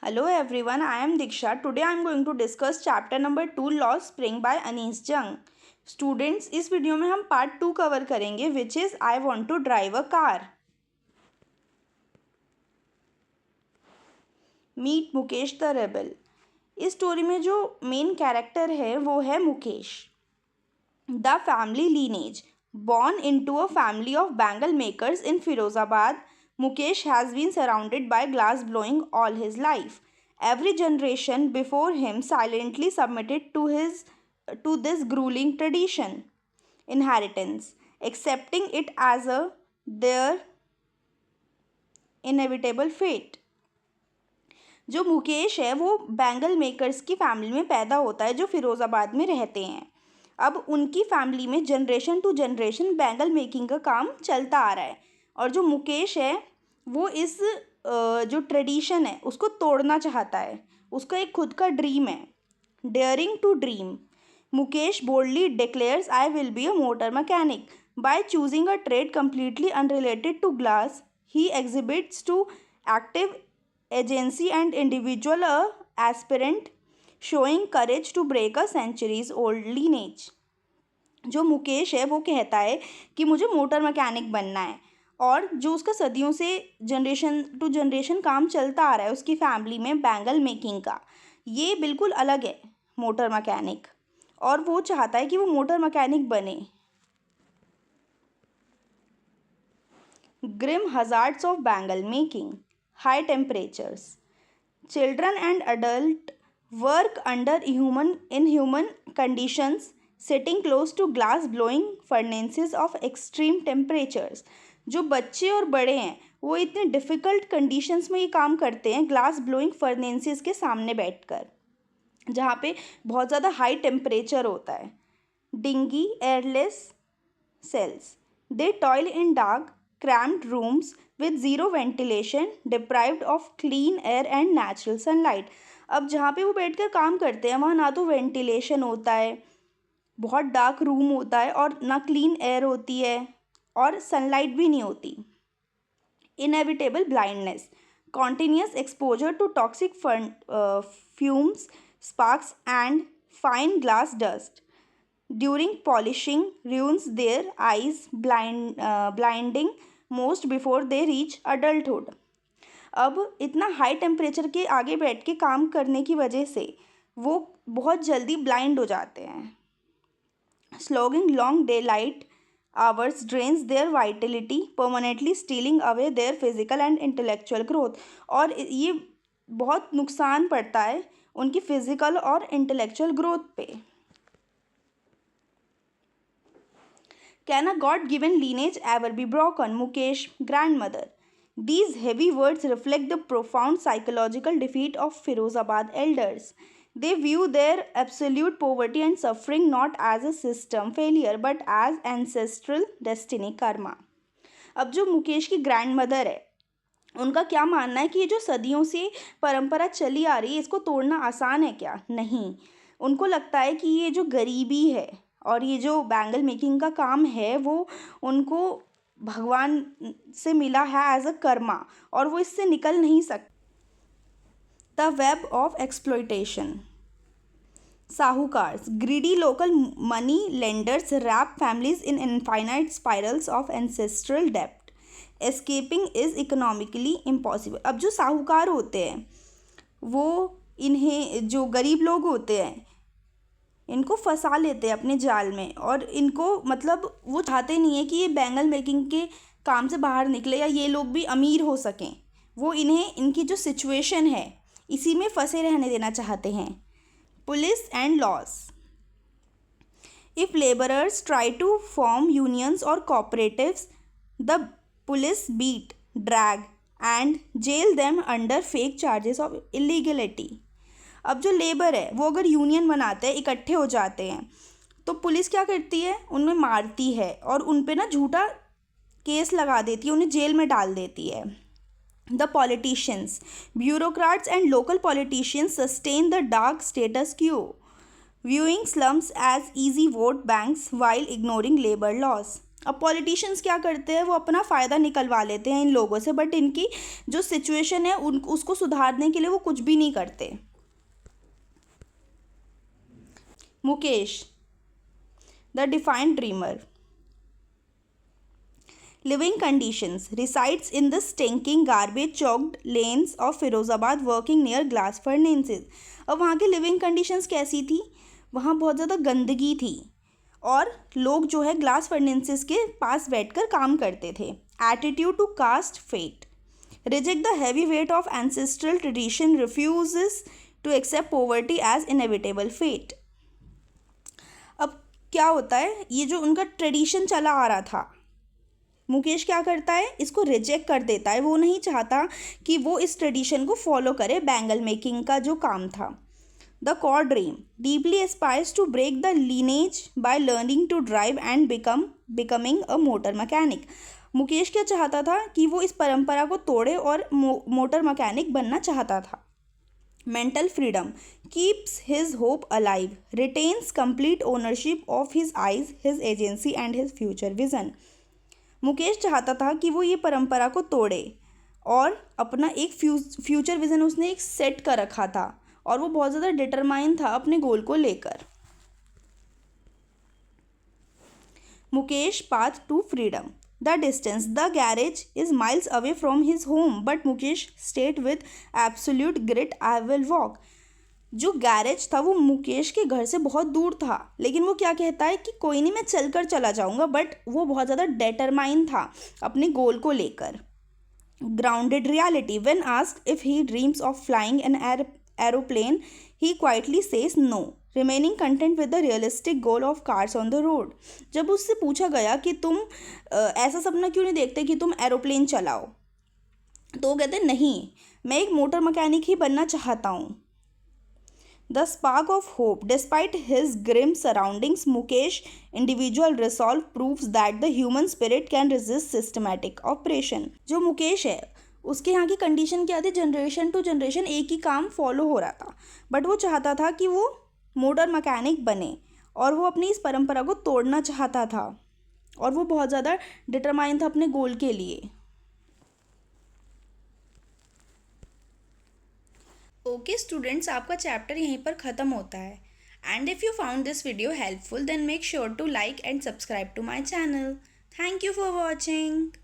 Hello everyone, I am Diksha. Today I am going to discuss chapter number 2 Law Spring by Anis Jung. Students, इस video में हम part 2 cover करेंगे which is I want to drive a car. Meet Mukesh the rebel. इस story में जो main character है वो है Mukesh. The family lineage. Born into a family of bangle makers in Firozabad, Mukesh has been surrounded by glass blowing all his life. Every generation before him silently submitted to this grueling tradition, inheritance, accepting it as their inevitable fate. जो मुकेश है वो bangle makers की family में पैदा होता है जो फिरोज़ाबाद में रहते हैं. अब उनकी फैमिली में generation to generation bangle making का काम चलता आ रहा है और जो मुकेश है वो इस जो ट्रेडिशन है उसको तोड़ना चाहता है. उसका एक खुद का ड्रीम है. Daring to dream, Mukesh boldly declares I will be a motor mechanic. By choosing a trade completely unrelated to glass he exhibits to active agency and individual aspirant showing courage to break a centuries old lineage. जो मुकेश है वो कहता है कि मुझे motor mechanic बनना है और जो उसका सदियों से जनरेशन टू जनरेशन काम चलता आ रहा है उसकी फैमिली में बैंगल मेकिंग का, ये बिल्कुल अलग है मोटर मैकेनिक और वो चाहता है कि वो मोटर मैकेनिक बने. Grim hazards of bangle making. High temperatures. Children and adults work under inhuman conditions, sitting close to glass blowing furnaces of extreme temperatures. जो बच्चे और बड़े हैं वो इतने डिफ़िकल्ट कंडीशंस में ये काम करते हैं ग्लास ब्लोइंग फर्नेसेस के सामने बैठकर जहाँ पे बहुत ज़्यादा हाई टेम्परेचर होता है. Dingy airless cells. They toil in dark, cramped rooms with zero ventilation, deprived of clean air and natural sunlight. अब जहाँ पे वो बैठकर काम करते हैं वहाँ ना तो वेंटिलेशन होता है, बहुत डार्क रूम होता है और ना क्लीन एयर होती है और सनलाइट भी नहीं होती. Inevitable blindness. Continuous exposure to toxic fumes, sparks and fine glass dust during polishing ruins their eyes, blinding most before they reach adulthood. अब इतना हाई टेम्परेचर के आगे बैठ के काम करने की वजह से वो बहुत जल्दी ब्लाइंड हो जाते हैं. Slogging long daylight hours drains their vitality, permanently stealing away their physical and intellectual growth. और ये बहुत नुकसान पड़ता है उनकी फिजिकल और इंटेलेक्चुअल ग्रोथ पे. Can a God-given lineage ever be broken? Mukesh, grandmother. These heavy words reflect the profound psychological defeat of Firozabad elders. They view their absolute poverty and suffering not as a system failure but as ancestral destiny karma. अब जो मुकेश की grand mother है उनका क्या मानना है कि ये जो सदियों से परंपरा चली आ रही है इसको तोड़ना आसान है क्या? नहीं. उनको लगता है कि ये जो गरीबी है और ये जो बैंगल मेकिंग का काम है वो उनको भगवान से मिला है एज अ कर्मा और वो इससे निकल नहीं सकते. The web of exploitation. साहूकार्स. Greedy local money lenders wrap families in infinite spirals of ancestral डेप्ट. Escaping is economically impossible. अब जो साहूकार होते हैं वो इन्हें जो गरीब लोग होते हैं इनको फंसा लेते हैं अपने जाल में और इनको मतलब वो चाहते नहीं है कि ये बैंगल मेकिंग के काम से बाहर निकले या ये लोग भी अमीर हो सकें. वो इन्हें इनकी जो सिचुएशन है इसी में फंसे रहने देना चाहते हैं. Police and laws. If labourers try to form unions और cooperatives the police beat, drag and jail them under fake charges of illegality. अब जो लेबर है वो अगर यूनियन बनाते हैं इकट्ठे हो जाते हैं तो पुलिस क्या करती है उनमें मारती है और उन पे ना झूठा केस लगा देती है, उन्हें जेल में डाल देती है. The politicians. Bureaucrats and local politicians sustain the dark status Q, viewing slums as easy vote banks while ignoring labor laws. अब पॉलिटिशियंस क्या करते हैं, वो अपना फ़ायदा निकलवा लेते हैं इन लोगों से, बट इनकी जो सिचुएशन है उसको सुधारने के लिए वो कुछ भी नहीं करते। Mukesh the defined dreamer. Living conditions: resides in the stinking garbage choked lanes of Firozabad working near glass furnaces। अब वहाँ की लिविंग कंडीशंस कैसी थी, वहाँ बहुत ज़्यादा गंदगी थी और लोग जो है ग्लास फर्नेसेस के पास बैठकर काम करते थे। Attitude to caste fate: reject the heavy weight of ancestral tradition, refuses to accept poverty as inevitable fate. अब क्या होता है, ये जो उनका ट्रेडिशन चला आ रहा था, मुकेश क्या करता है, इसको रिजेक्ट कर देता है। वो नहीं चाहता कि वो इस ट्रेडिशन को फॉलो करे, बैंगल मेकिंग का जो काम था। The car dream: deeply aspires to break the lineage by learning to drive and becoming a motor mechanic. Mukesh क्या चाहता था कि वो इस परंपरा को तोड़े और मोटर मैकेनिक बनना चाहता था। Mental freedom: keeps his hope alive, retains complete ownership of his eyes, his agency and his future vision. Mukesh चाहता था कि वो ये परंपरा को तोड़े और अपना एक फ्यूचर विज़न उसने एक सेट कर रखा था और वो बहुत ज़्यादा डिटरमाइन था अपने गोल को लेकर। Mukesh path to freedom: the distance: the garage is miles away from his home but Mukesh state with absolute grit, I will walk. जो गैरेज था वो मुकेश के घर से बहुत दूर था, लेकिन वो क्या कहता है कि कोई नहीं, मैं चलकर चला जाऊंगा, बट वो बहुत ज़्यादा डिटरमाइन था अपने गोल को लेकर। Grounded reality: when asked if he dreams of flying an aeroplane he quietly says no, remaining content with the realistic goal of cars on the road. जब उससे पूछा गया कि तुम ऐसा सपना क्यों नहीं देखते कि तुम एरोप्लेन चलाओ, तो वो कहते नहीं, मैं एक मोटर मैकेनिक ही बनना चाहता हूँ। The spark of hope: despite his grim surroundings, Mukesh individual resolve proves that the human spirit can resist systematic oppression। जो मुकेश है उसके यहाँ की कंडीशन क्या थी, जनरेशन टू जनरेशन एक ही काम फॉलो हो रहा था, बट वो चाहता था कि वो मोटर मैकेनिक बने और वो अपनी इस परंपरा को तोड़ना चाहता था और वो बहुत ज़्यादा डिटरमाइन था अपने गोल के लिए। ओके स्टूडेंट्स, आपका चैप्टर यहीं पर ख़त्म होता है। And if you found this video helpful then make sure to like and subscribe to my channel. Thank you for watching.